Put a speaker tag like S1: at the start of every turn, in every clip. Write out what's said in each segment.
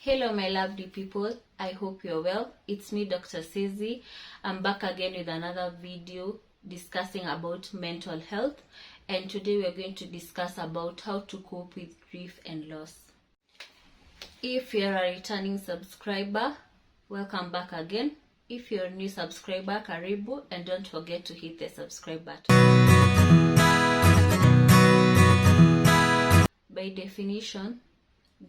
S1: Hello my lovely people, I hope you're well. It's me, Dr. Sezi. I'm back again with another video discussing about mental health, and today we're going to discuss about how to cope with grief and loss. If you're a returning subscriber, welcome back again. If you're a new subscriber, karibu, and don't forget to hit the subscribe button. By definition,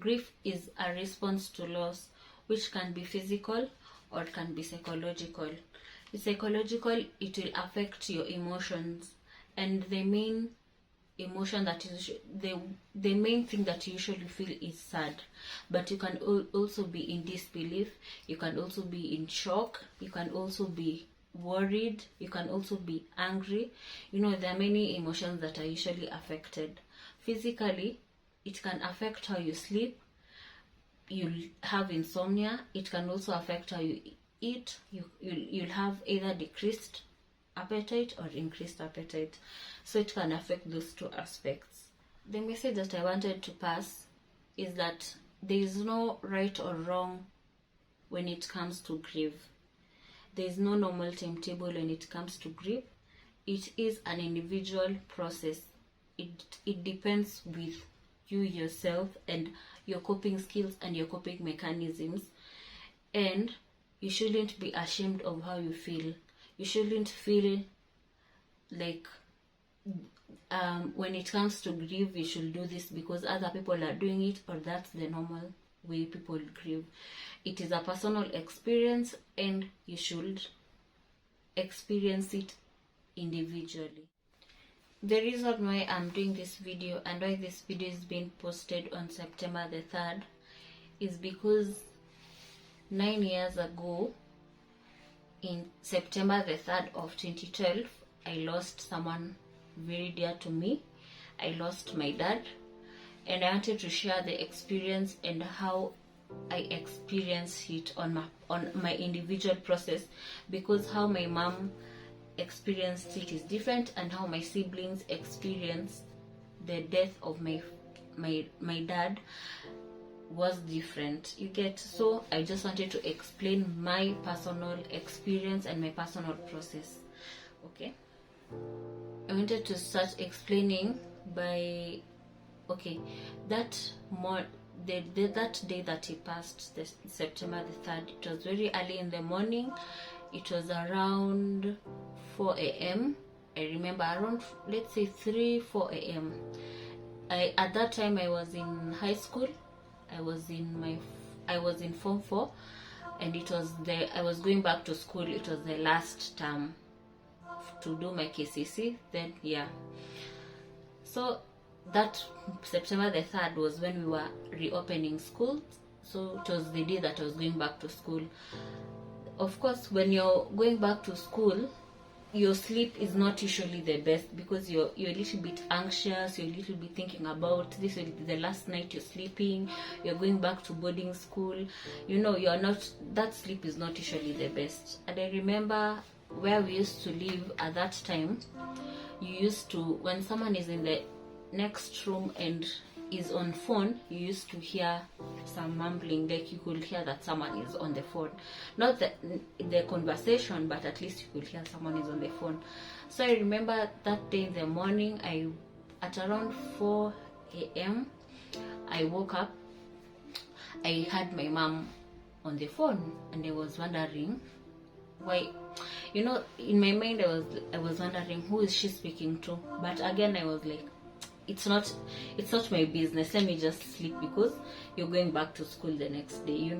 S1: grief is a response to loss, which can be physical or it can be psychological. It's psychological, it will affect your emotions, and the main emotion that is the main thing that you usually feel is sad, but you can also be in disbelief, you can also be in shock, you can also be worried, you can also be angry. There are many emotions that are usually affected. Physically, it can affect how you sleep, you'll have insomnia. It can also affect how you eat. You'll have either decreased appetite or increased appetite. So it can affect those two aspects. The message that I wanted to pass is that there is no right or wrong when it comes to grief. There is no normal timetable when it comes to grief. It is an individual process. It depends with you yourself and your coping skills and your coping mechanisms, and you shouldn't be ashamed of how you feel. You shouldn't feel like when it comes to grief you should do this because other people are doing it, or that's the normal way people grieve. It is a personal experience and you should experience it individually. The reason why I'm doing this video and why this video is being posted on September the 3rd is because 9 years ago, in September the 3rd of 2012, I lost someone very dear to me. I lost my dad, and I wanted to share the experience and how I experienced it on my individual process, because how my mom experienced it is different and how my siblings experienced the death of my dad was different. You get? So I just wanted to explain my personal experience and my personal process. Okay, I wanted to start explaining by that day that he passed, September the 3rd, it was very early in the morning. It was around 4 a.m. I remember around, let's say 4 a.m. At that time I was in high school. I was in Form 4, and I was going back to school. It was the last term to do my KCC. Then so that September the 3rd was when we were reopening school. So it was the day that I was going back to school. Of course, when you're going back to school, your sleep is not usually the best because you're a little bit anxious, you're a little bit thinking about this will be the last night you're sleeping, you're going back to boarding school, that sleep is not usually the best. And I remember where we used to live at that time, you used to, when someone is in the next room and is on phone, you used to hear some mumbling, like you could hear that someone is on the phone, not the conversation, but at least you could hear someone is on the phone. So I remember that day in the morning, at around 4 a.m. I woke up. I had my mom on the phone, and I was wondering why. In my mind I was wondering who is she speaking to, but again I was like, it's not my business, let me just sleep, because you're going back to school the next day,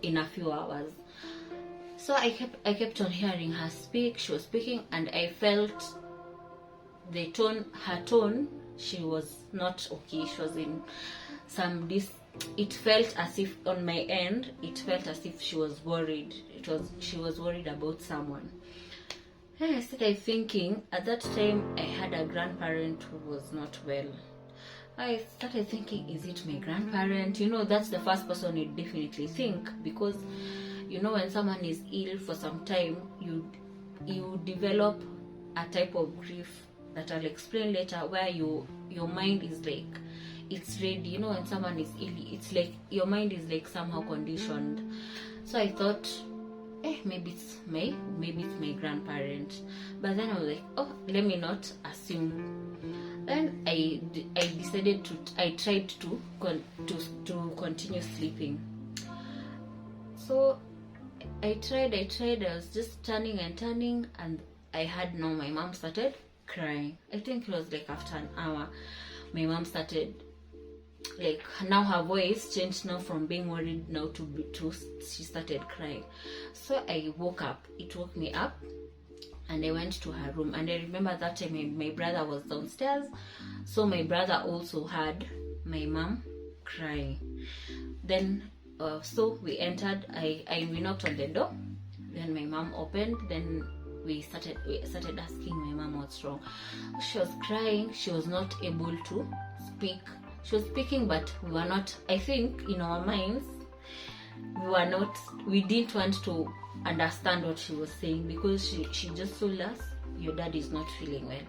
S1: in a few hours. So I kept on hearing her speak. She was speaking, and I felt her tone, she was not okay. She was in some it felt as if on my end, it felt as if she was worried. She was worried about someone. I started thinking, at that time I had a grandparent who was not well. I started thinking, is it my grandparent? That's the first person you definitely think, because when someone is ill for some time, you develop a type of grief that I'll explain later, where your mind is like, it's ready. You know, when someone is ill, it's like your mind is like somehow conditioned. So I thought, maybe it's my grandparent. But then I was like, oh, let me not assume. Then I decided I tried to continue sleeping. So I tried. I was just turning, and I had my mom started crying. I think it was like after an hour, my mom started, like, now her voice changed now from being worried now to she started crying. So I woke up. It woke me up, and I went to her room. And I remember that time my brother was downstairs, so my brother also heard my mom crying. Then so we entered. We knocked on the door. Then my mom opened. Then we started asking my mom what's wrong. She was crying. She was not able to speak. She was speaking, but we were not, I think in our minds, we didn't want to understand what she was saying, because she just told us, your dad is not feeling well.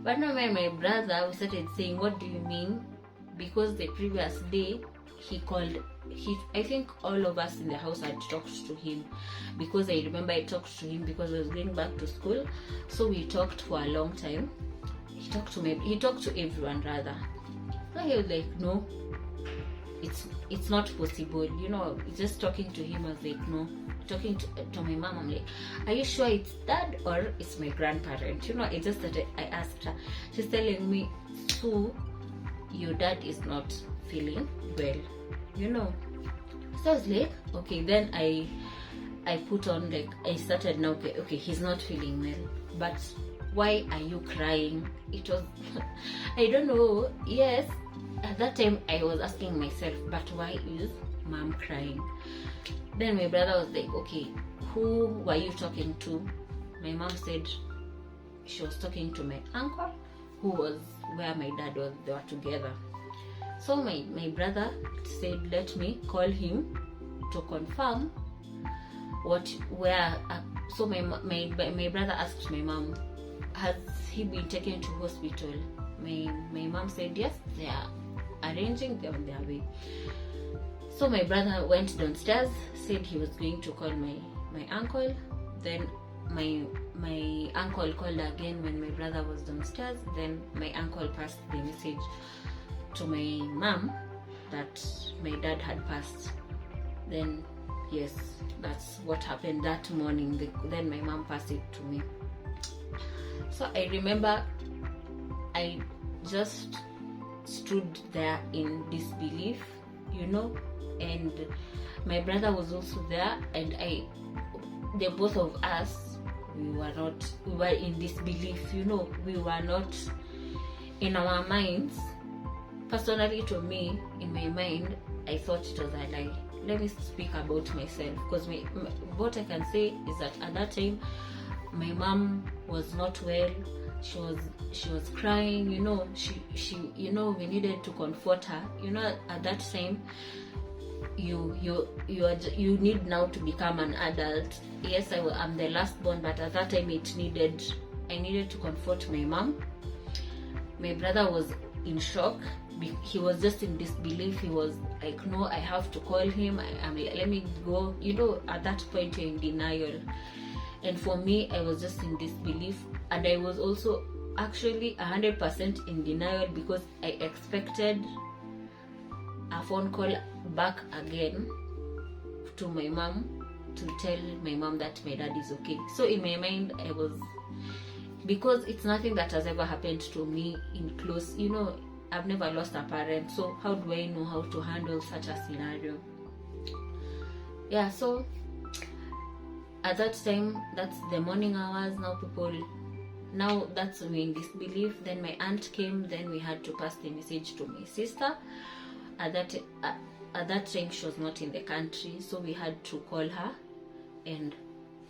S1: But now when my brother, we started saying, what do you mean? Because the previous day I think all of us in the house had talked to him, because I remember I talked to him because I was going back to school. So we talked for a long time. He talked to everyone rather. So he was like, no, it's not possible. You know, just talking to him, I was like, no. Talking to my mom, I'm like, are you sure it's dad or it's my grandparent? You know, it's just that I asked her. She's telling me, so your dad is not feeling well, you know. So I was like, okay. Then I put on, like, I started now, okay, he's not feeling well, but why are you crying? It was I don't know. Yes, at that time I was asking myself, but why is mom crying? Then my brother was like, okay, who were you talking to? My mom said she was talking to my uncle, who was where my dad was. They were together. So my brother said, let me call him to confirm where. So my brother asked my mom, has he been taken to hospital? My mom said yes, they are arranging, they're on their way. So my brother went downstairs, said he was going to call my uncle. Then my uncle called again when my brother was downstairs. Then my uncle passed the message to my mom that my dad had passed. Then yes, that's what happened that morning. Then my mom passed it to me. So I remember I just stood there in disbelief, you know, and my brother was also there, and the both of us, we were in disbelief, you know. We were not in our minds. Personally, to me, in my mind, I thought it was a lie. Let me speak about myself, because what I can say is that at that time my mom was not well. She was crying, you know. She you know, we needed to comfort her, you know. At that time, you need now to become an adult. Yes, I'm the last born, but at that time I needed to comfort my mom. My brother was in shock. He was just in disbelief. He was like, no, I have to call him. Let me go. You know, at that point you're in denial. And for me, I was just in disbelief, and I was also actually 100% in denial, because I expected a phone call back again to my mom to tell my mom that my dad is okay. So in my mind, I was, because it's nothing that has ever happened to me in close, you know, I've never lost a parent, so how do I know how to handle such a scenario? Yeah, so at that time, that's the morning hours. Now that's we in disbelief. Then my aunt came. Then we had to pass the message to my sister. At that time, she was not in the country, so we had to call her and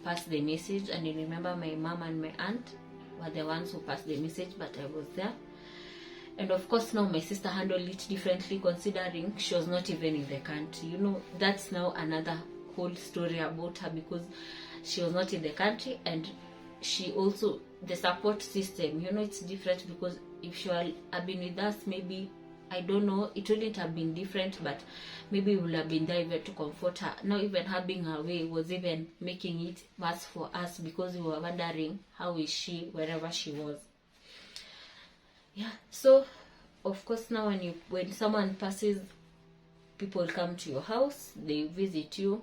S1: pass the message. And I remember my mom and my aunt were the ones who passed the message, but I was there. And of course, now my sister handled it differently, considering she was not even in the country. You know, that's now another whole story about her, because she was not in the country, and she also, the support system, you know, it's different, because if she had been with us, maybe I don't know, it wouldn't have been different, but maybe we would have been there even to comfort her. Not even her being away was even making it worse for us, because we were wondering how is she wherever she was. Yeah, so of course now when someone passes, people come to your house, they visit you.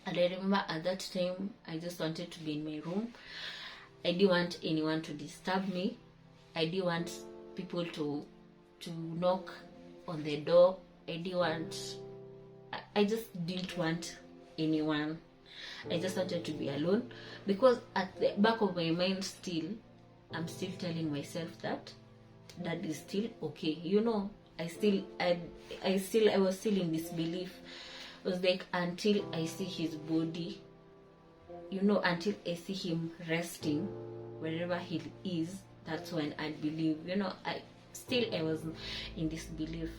S1: And I remember at that time I just wanted to be in my room. I didn't want anyone to disturb me. I didn't want people to knock on the door. I just didn't want anyone. I just wanted to be alone, because at the back of my mind still, I'm still telling myself that Dad is still okay. I was still in disbelief. It was like, until I see his body, until I see him resting wherever he is, that's when I believe. I was in disbelief.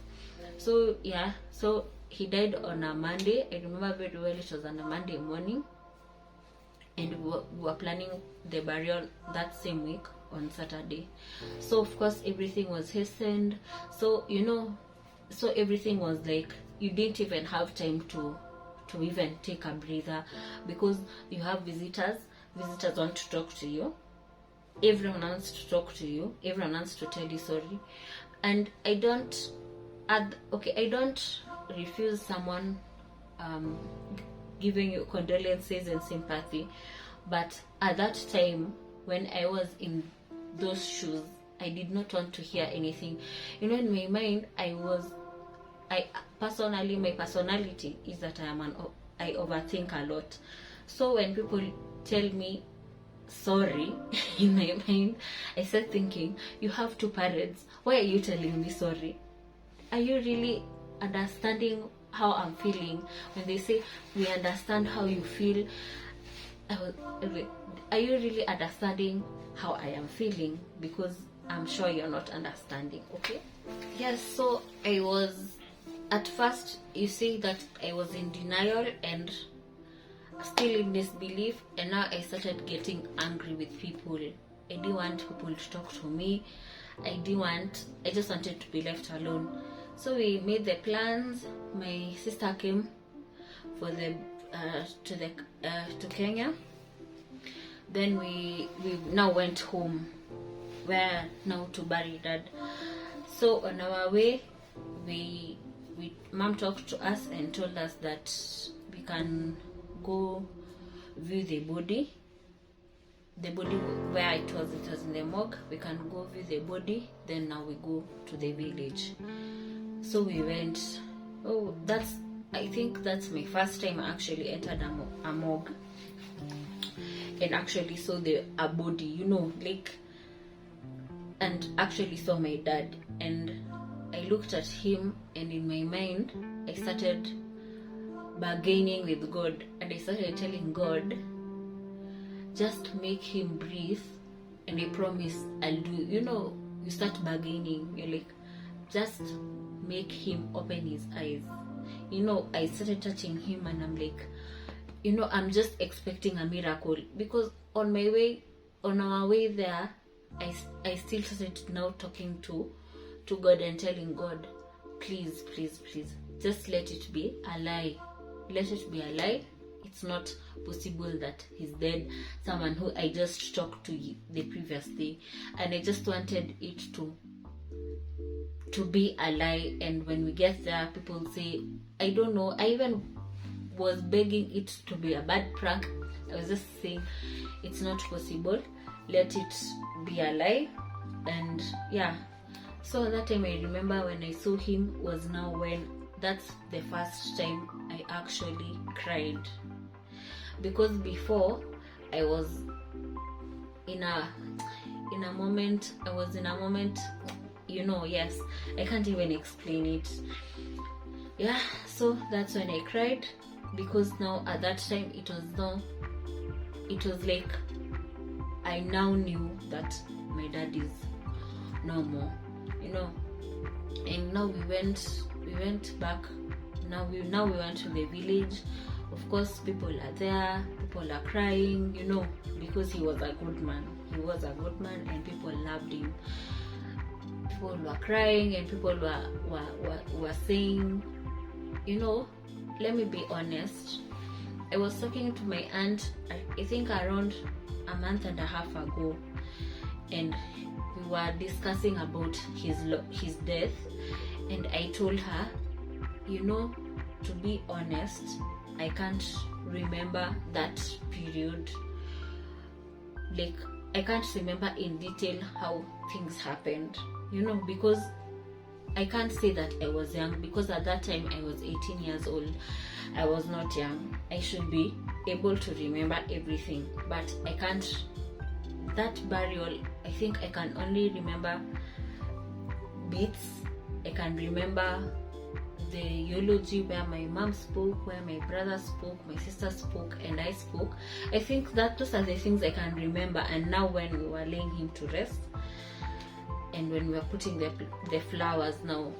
S1: So yeah, so he died on a Monday. I remember very well, it was on a Monday morning, and we were planning the burial that same week on Saturday. So of course everything was hastened. So so everything was like, you didn't even have time to even take a breather, because you have visitors want to talk to you, everyone wants to talk to you, everyone wants to tell you sorry. And I don't refuse someone giving you condolences and sympathy, but at that time, when I was in those shoes, I did not want to hear anything. In my mind, my personality is that I overthink a lot. So when people tell me sorry, in my mind, I start thinking, you have 2 parents, why are you telling me sorry? Are you really understanding how I'm feeling? When they say, we understand how you feel, are you really understanding how I am feeling? Because I'm sure you're not understanding. Okay? Yes, so I was, at first, you see that I was in denial and still in disbelief, and now I started getting angry with people. I didn't want people to talk to me. I just wanted to be left alone. So we made the plans. My sister came for to Kenya. Then we now went home, where now to bury Dad. So on our way, Mom talked to us and told us that we can go view the body where it was in the morgue. We can go view the body, then now we go to the village. So we went. I think that's my first time I actually entered a morgue and actually saw a body, and actually saw my dad. And I looked at him, and in my mind I started bargaining with God, and I started telling God, just make him breathe, and I promise I'll do. You start bargaining. You're like, just make him open his eyes. I started touching him, and I'm like, I'm just expecting a miracle, because on our way there, I still started now talking to God and telling God, please, just let it be a lie. Let it be a lie. It's not possible that he's dead. Someone who I just talked to the previous day, and I just wanted it to be a lie. And when we get there, people say, I don't know. I even was begging it to be a bad prank. I was just saying, it's not possible. Let it be a lie. And yeah. So that time I remember when I saw him was now when that's the first time I actually cried. Because before I was in a moment, yes, I can't even explain it. Yeah, so that's when I cried, because now at that time it was like I now knew that my dad is no more, and now we went back. Now we went to the village. Of course, people are there, people are crying, because he was a good man. He was a good man, and people loved him. people were crying and people were saying, let me be honest. I was talking to my aunt, I think around a month and a half ago, and we were discussing about his death, and I told her, to be honest, I can't remember that period. Like, I can't remember in detail how things happened, because I can't say that I was young, because at that time I was 18 years old. I was not young. I should be able to remember everything, but I can't. That burial, I think I can only remember bits. I can remember the eulogy where my mom spoke, where my brother spoke, my sister spoke, and I spoke. I think that those are the things I can remember. And now when we were laying him to rest, and when we were putting the flowers, now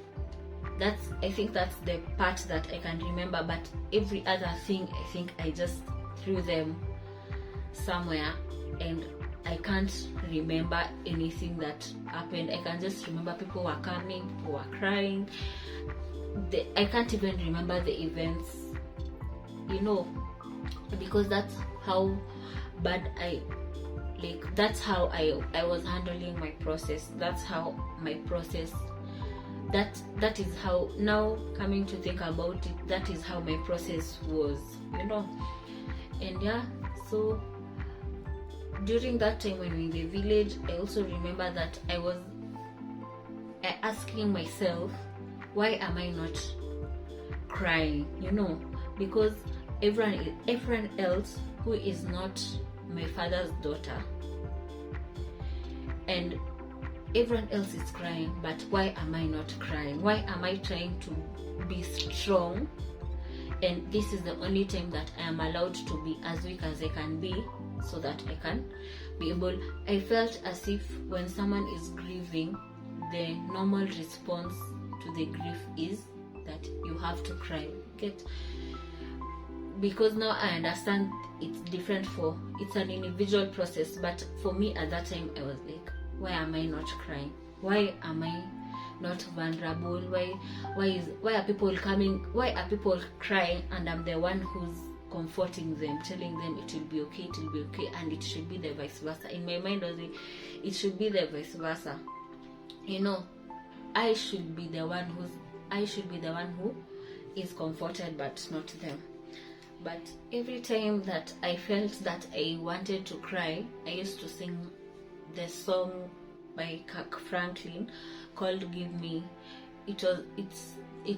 S1: I think that's the part that I can remember. But every other thing, I think I just threw them somewhere, and I can't remember anything that happened. I can just remember people were coming, people were crying. I can't even remember the events, because that's how bad that's how I was handling my process. That's how my process, that is how, now coming to think about it, that is how my process was, And yeah, so during that time when we were in the village, I also remember that I was asking myself, why am I not crying? Because everyone else who is not my father's daughter, and everyone else is crying, but why am I not crying? Why am I trying to be strong? And this is the only time that I am allowed to be as weak as I can be, so that I can be able. I felt as if when someone is grieving, the normal response to the grief is that you have to cry. Because now I understand it's different, it's an individual process, but for me at that time I was like, why am I not crying? Why am I not vulnerable? Why are people coming? Why are people crying and I'm the one who's comforting them, telling them it will be okay, and it should be the vice versa. In my mind was like, it should be the vice versa. I should be the one who is comforted, but not them. But every time that I felt that I wanted to cry, I used to sing the song by Kirk Franklin called "Give Me." It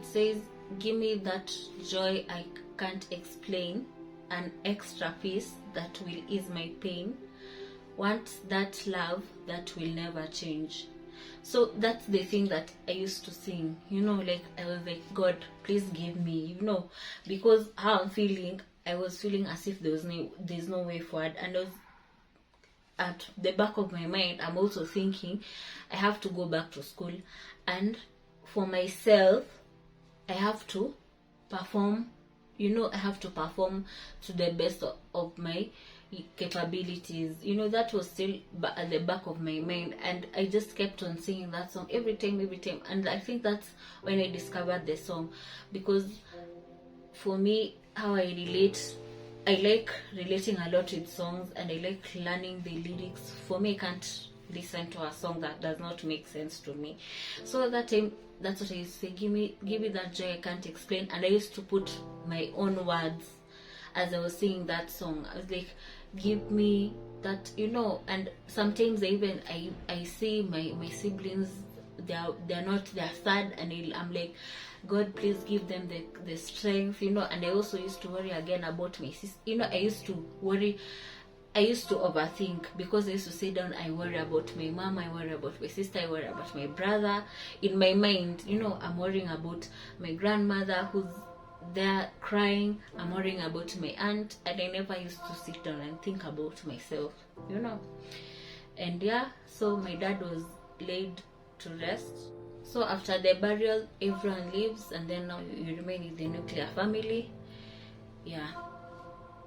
S1: says, "Give me that joy I can't explain, an extra peace that will ease my pain. Want that love that will never change." So that's the thing that I used to sing, like I was like, God, please give me, because how I'm feeling, I was feeling as if there's no way forward. And I was, at the back of my mind, I'm also thinking I have to go back to school, and for myself I have to perform, I have to perform to the best of my capabilities. That was still at the back of my mind, and I just kept on singing that song every time. And I think that's when I discovered the song, because for me, how I like relating a lot with songs, and I like learning the lyrics. For me, I can't listen to a song that does not make sense to me. So at that time, that's what I used to say, give me that joy I can't explain. And I used to put my own words as I was singing that song. I was like, give me that, and sometimes I see my siblings, they're sad, and I'm like, God, please give them the strength, and I also used to worry again about my sister. I used to overthink, because I used to sit down, I worry about my mom, I worry about my sister, I worry about my brother. In my mind, I'm worrying about my grandmother who's there crying, I'm worrying about my aunt, and I never used to sit down and think about myself, And yeah, so my dad was laid to rest. So after the burial, everyone leaves, and then now you remain in the nuclear family. Yeah.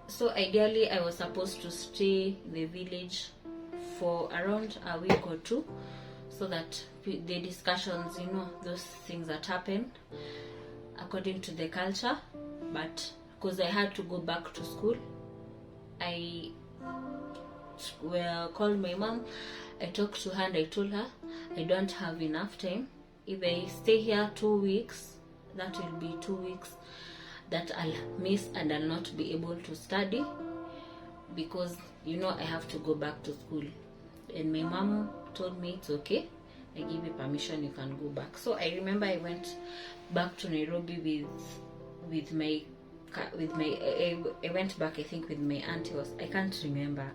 S1: So ideally, I was supposed to stay in the village for around a week or two, so that the discussions, those things that happened according to the culture. But because I had to go back to school, I called my mom. I talked to her and I told her I don't have enough time. If I stay here 2 weeks, that will be 2 weeks that I'll miss and I'll not be able to study, because I have to go back to school. And my mom told me it's okay, I give you permission, you can go back. So I remember I went back to Nairobi with my I went back, I think, with my auntie. I can't remember.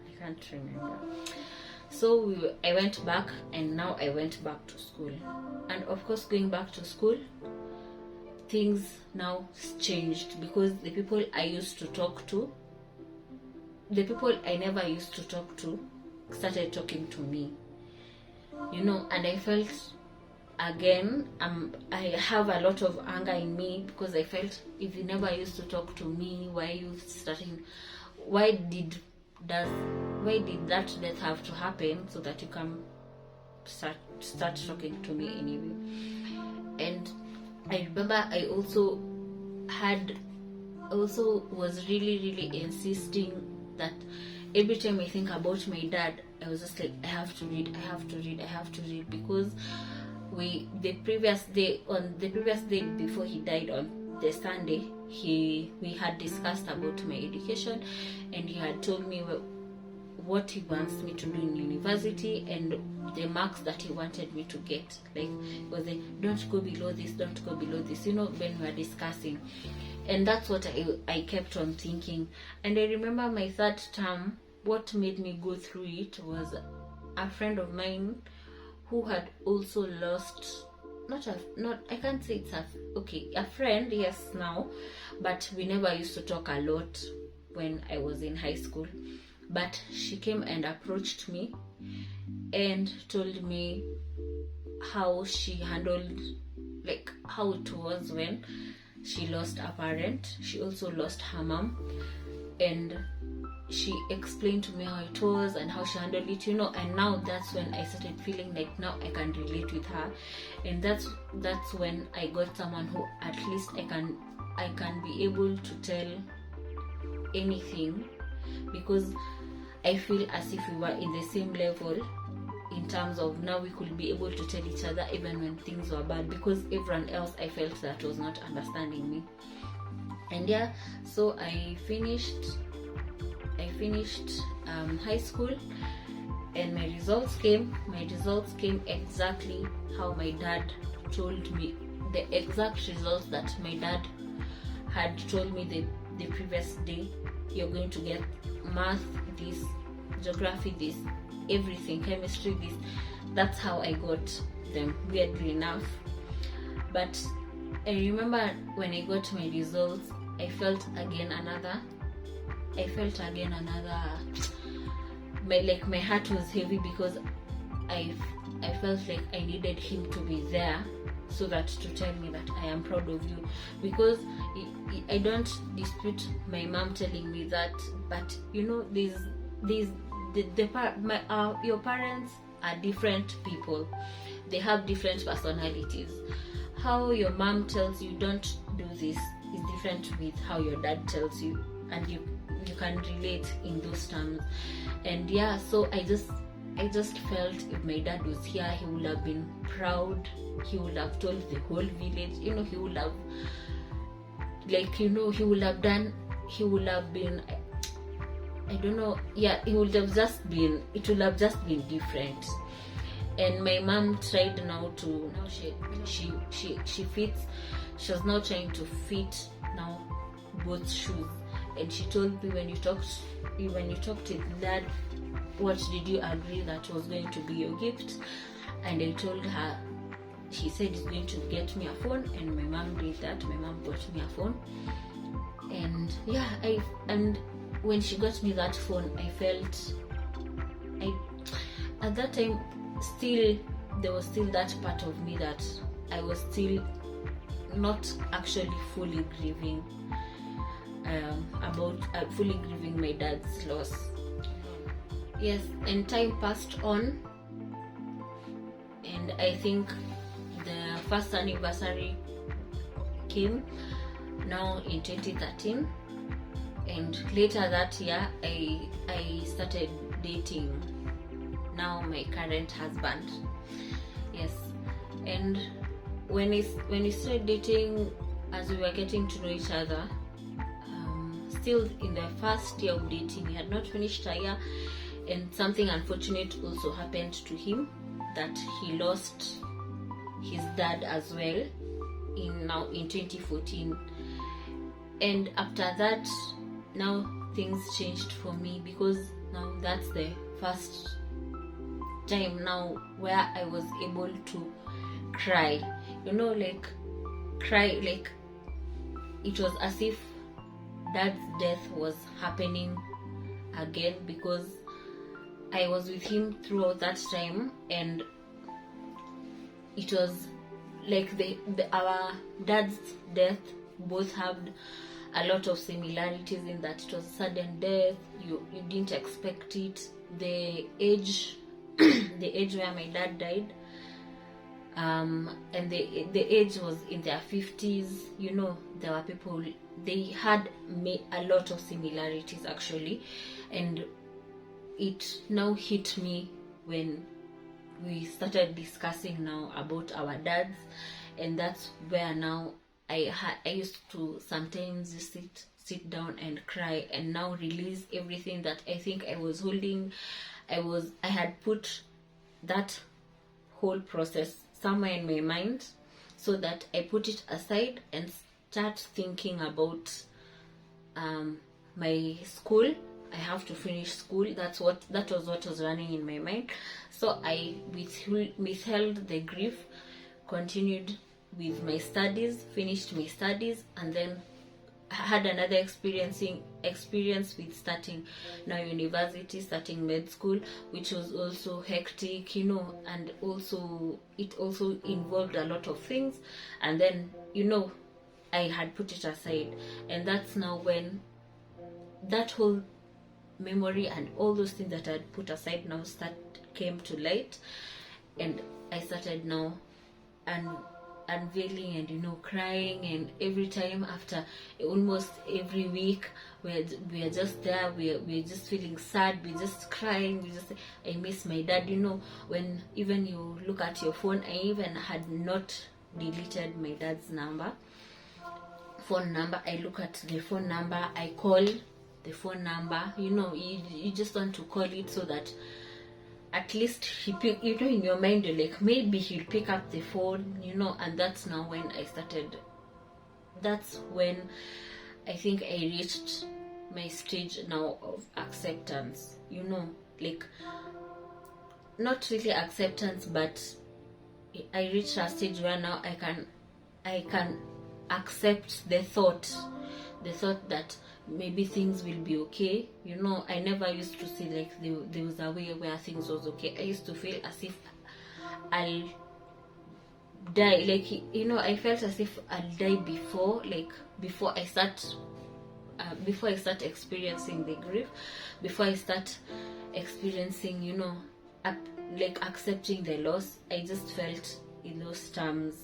S1: So I went back, and now I went back to school. And of course, going back to school, things now changed, because the people I used to talk to, the people I never used to talk to, started talking to me, and I felt, again, I have a lot of anger in me, because I felt, if you never used to talk to me, why did that death have to happen so that you can start talking to me anyway? And I remember I also was really, really insisting that every time I think about my dad, I was just like, I have to read, because the previous day before he died, on the Sunday, we had discussed about my education, and he had told me what he wants me to do in university and the marks that he wanted me to get. Like, was like, don't go below this, when we were discussing. And that's what I kept on thinking. And I remember my third term, what made me go through it was a friend of mine who had also lost, I can't say it's a friend, yes, now, but we never used to talk a lot when I was in high school. But she came and approached me and told me how she handled, like, how it was when she lost a parent. She also lost her mom, and she explained to me how it was and how she handled it, and now that's when I started feeling like now I can relate with her. And that's when I got someone who at least I can be able to tell anything, because I feel as if we were in the same level, in terms of now we could be able to tell each other even when things were bad, because everyone else, I felt, that was not understanding me. And yeah, so I finished high school, and my results came exactly how my dad told me, the exact results that my dad had told me the previous day. You're going to get math, this, geography, this, everything, chemistry, this. That's how I got them, weirdly enough. But I remember when I got my results, I felt again another, my heart was heavy, because I felt like I needed him to be there, so that to tell me that I am proud of you. Because I don't dispute my mom telling me that, but your parents are different people. They have different personalities. How your mom tells you don't do this is different with how your dad tells you, and you can relate in those terms. And yeah, so I just felt if my dad was here, he would have been proud. He would have told the whole village, he would have, he would have been, I don't know, yeah, it would have just been different. And my mom tried now she fits, she was now trying to fit now both shoes. And she told me, when you talked to dad, what did you agree that was going to be your gift? And I told her, she said he's going to get me a phone, and my mom did that. My mom got me a phone, and yeah, and when she got me that phone, I felt, at that time, still there was still that part of me that I was still not actually fully grieving fully grieving my dad's loss. Yes, and time passed on, and and I think the first anniversary came now in 2013, and later that year I started dating now my current husband. Yes. And when we started dating, as we were getting to know each other, still in the first year of dating, we had not finished a year, and something unfortunate also happened to him, that he lost his dad as well in 2014. And after that, now things changed for me, because now that's the first time now where I was able to cry, like cry, like it was as if dad's death was happening again, because I was with him throughout that time, and it was like our dad's death both had a lot of similarities, in that it was sudden death. You didn't expect it. The age where my dad died, and the age was in their 50s. There were people, they had a lot of similarities actually, and it now hit me when we started discussing now about our dads, and that's where now I used to sometimes just sit down and cry, and now release everything that I think I was holding. I had put that whole process somewhere in my mind, so that I put it aside and start thinking about my school. I have to finish school. That was what was running in my mind. So I withheld the grief, continued with my studies, finished my studies, and then had another experience with starting now university, starting med school, which was also hectic, and also it also involved a lot of things. And then I had put it aside, and that's now when that whole memory and all those things that I'd put aside now came to light, and I started now unveiling and crying. And every time, after almost every week, we're just there, we're just feeling sad, we're just crying, we just say, I miss my dad. When even you look at your phone, I even had not deleted my dad's phone number. I look at the phone number, I call the phone number. You just want to call it so that at least he pick, in your mind you're like, maybe he'll pick up the phone, and that's now when that's when I think I reached my stage now of acceptance, like not really acceptance, but I reached a stage where now I can accept the thought that maybe things will be okay. I never used to see like there was a way where things was okay. I used to feel as if I'll die, like I felt as if I'll die before I start experiencing the grief, before I start experiencing like accepting the loss. I just felt in those terms,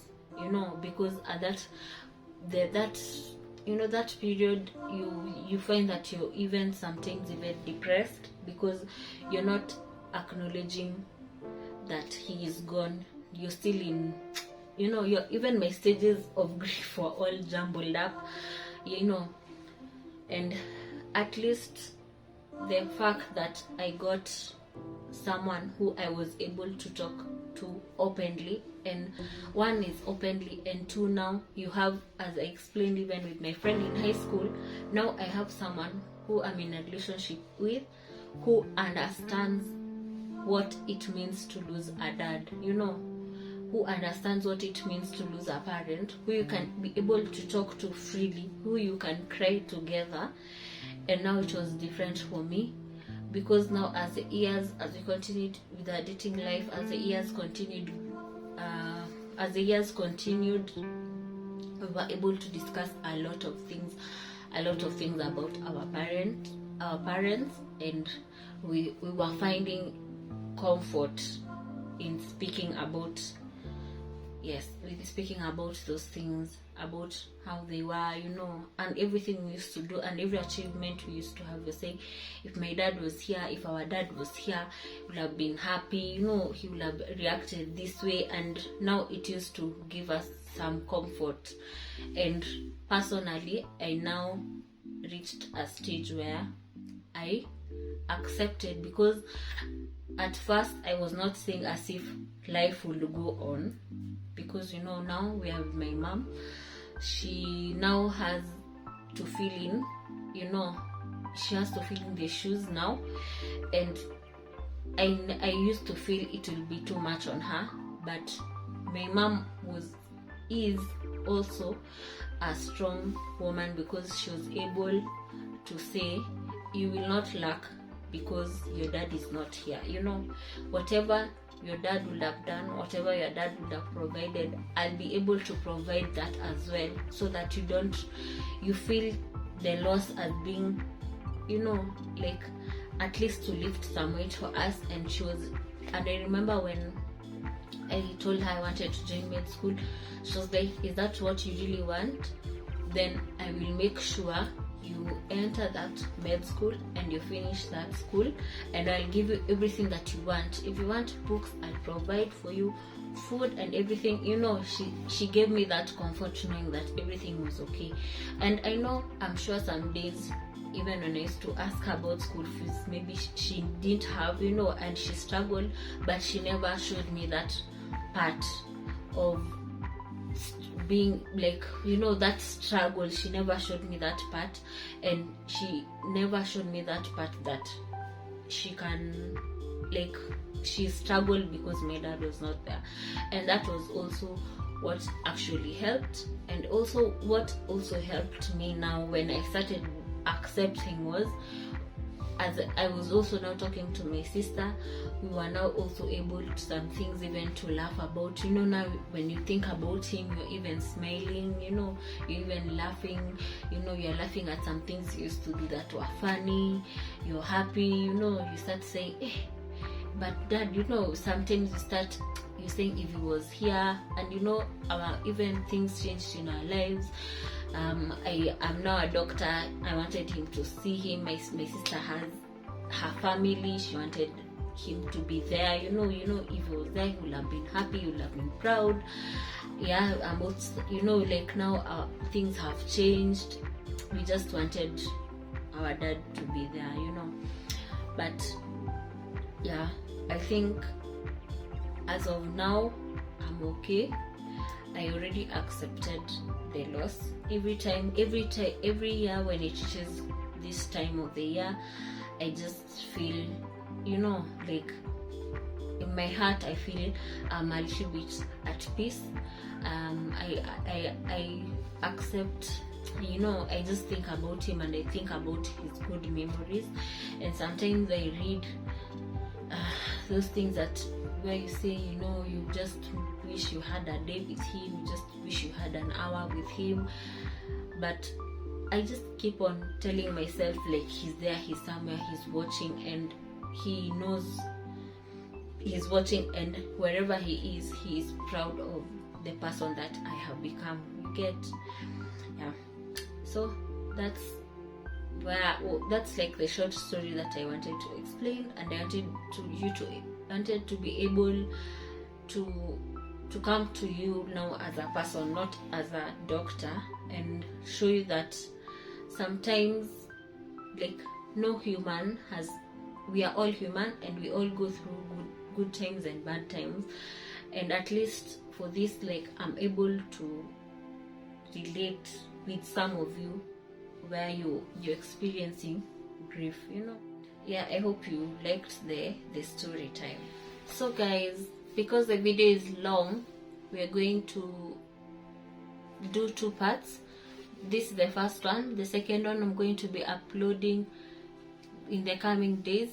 S1: because at that period you find that you're even sometimes even depressed, because you're not acknowledging that he is gone. You're still in you're even my stages of grief were all jumbled up, and at least the fact that I got someone who I was able to talk to openly, and one is openly, and two, now you have, as I explained even with my friend in high school, now I have someone who I'm in a relationship with, who understands what it means to lose a dad, who understands what it means to lose a parent, who you can be able to talk to freely, who you can cry together. And now it was different for me, because now as we continued with our dating life, as the years continued, we were able to discuss a lot of things about our parents, and we were finding comfort in speaking about, yes, with speaking about those things, about how they were, you know, and everything we used to do and every achievement we used to have. We say, if my dad was here, if our dad was here, he would have been happy, you know, he would have reacted this way. And now it used to give us some comfort. And personally, I now reached a stage where I accepted, because at first I was not saying as if life would go on, because, you know, now we have my mom. She now has to fill in, you know, she has to fill in the shoes now, and I used to feel it will be too much on her. But my mom is also a strong woman, because she was able to say, you will not lack because your dad is not here. You know, whatever your dad would have done, whatever your dad would have provided, I'll be able to provide that as well, so that you feel the loss as being, you know, like at least to lift some weight for us. And I remember when I told her I wanted to join med school, she was like, is that what you really want? Then I will make sure you enter that med school and you finish that school, and I'll give you everything that you want. If you want books, I'll provide for you, food and everything. You know, she gave me that comfort, knowing that everything was okay. And I know, I'm sure some days, even when I used to ask her about school fees, maybe she didn't have, you know, and she struggled, but she never showed me that part of being like, you know, that struggle. She never showed me that part, and she never showed me that part that she can, like, she struggled because my dad was not there. And that was also what actually helped. And also what also helped me now when I started accepting was, as I was also now talking to my sister, we were now also able to some things even to laugh about. You know, now when you think about him, you're even smiling, you know, you're even laughing, you know, you're laughing at some things you used to do that were funny, you're happy, you know, you start saying, but dad, you know, sometimes you're saying, if he was here. And you know, even things changed in our lives. I am now a doctor. I wanted him to see him. My sister has her family. She wanted him to be there. You know, if he was there, he would have been happy, he would have been proud. Yeah, you know, like now things have changed. We just wanted our dad to be there, you know. But yeah, I think as of now, I'm okay. I already accepted the loss. Every year when it reaches this time of the year, I just feel, you know, like in my heart I feel I'm a little bit at peace. I accept, you know, I just think about him and I think about his good memories. And sometimes I read those things where you say, you know, you just wish you had a day with him, you just wish you had an hour with him. But I just keep on telling myself, like, he's there, he's somewhere, he's watching, and he knows he's watching, and wherever he is proud of the person that I have become. You get? Yeah. So that's like the short story that I wanted to explain, and I wanted to be able to come to you now as a person, not as a doctor, and show you that sometimes, like, we are all human, and we all go through good times and bad times. And at least for this, like, I'm able to relate with some of you where you're experiencing grief, you know. Yeah, I hope you liked the story time. So guys, because the video is long, we're going to do 2 parts. This is the first one. The second one I'm going to be uploading in the coming days.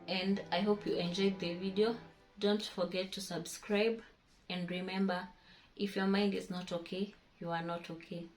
S1: And I hope you enjoyed the video. Don't forget to subscribe, and remember, if your mind is not okay, you are not okay.